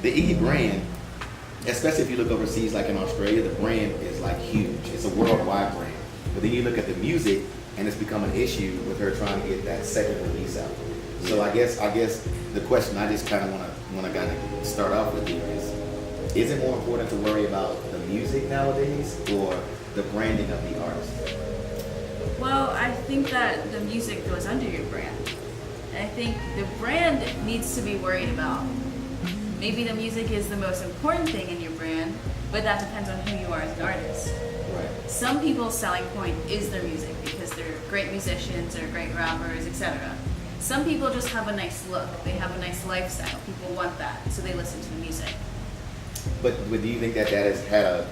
the Iggy brand, especially if you look overseas, like in Australia, the brand is like huge. It's a worldwide brand. But then you look at the music, and it's become an issue with her trying to get that second release out. So I guess the question I just kind of want to kind of start off with here is it more important to worry about the music nowadays or the branding of the artist? Well, I think that the music goes under your brand. I think the brand needs to be worried about. Maybe the music is the most important thing in your brand, but that depends on who you are as an artist. Right. Some people's selling point is their music because they're great musicians or great rappers, etc. Some people just have a nice look. They have a nice lifestyle. People want that, so they listen to the music. But do you think that has had a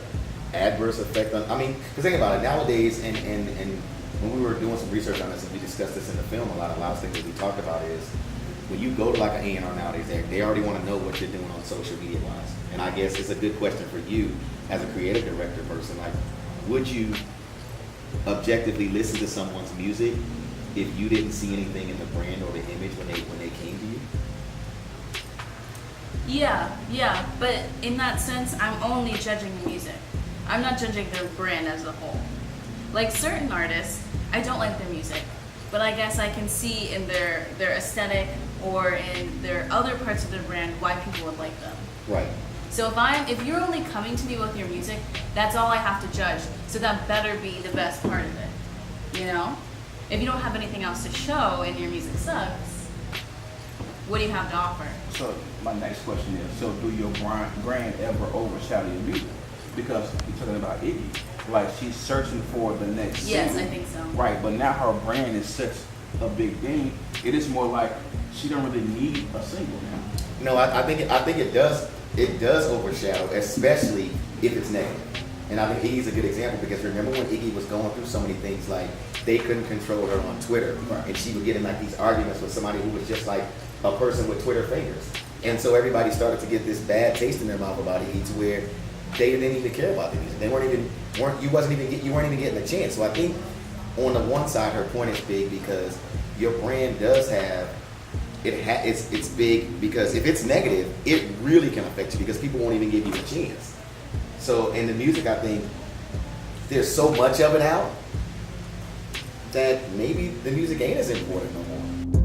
adverse effect on? I mean, because think about it nowadays, and when we were doing some research on this, and we discussed this in the film, a lot of things that we talked about is when you go to like an A&R nowadays, they already want to know what you're doing on social media wise. And I guess it's a good question for you as a creative director person. Like, would you objectively listen to someone's music if you didn't see anything in the brand or the image when they came to you? Yeah, but in that sense, I'm only judging the music. I'm not judging their brand as a whole. Like certain artists, I don't like their music, but I guess I can see in their aesthetic or in their other parts of their brand why people would like them. Right. So if you're only coming to me with your music, that's all I have to judge. So that better be the best part of it. You know? If you don't have anything else to show and your music sucks, what do you have to offer? So my next question is, so do your brand ever overshadow your music? Because you're talking about Iggy, like she's searching for the next Yes, single. I think so. Right, but now her brand is such a big thing, it is more like she don't really need a single now. No, I think it does overshadow, especially if it's negative. And I think Iggy's a good example because remember when Iggy was going through so many things, like they couldn't control her on Twitter, Right. and she would get in like these arguments with somebody who was just like a person with Twitter fingers. And so everybody started to get this bad taste in their mouth about Iggy to where they didn't even care about the music. You weren't even getting a chance. So I think on the one side, her point is big because your brand does have it's big because if it's negative, it really can affect you because people won't even give you a chance. So in the music, I think there's so much of it out that maybe the music ain't as important no more.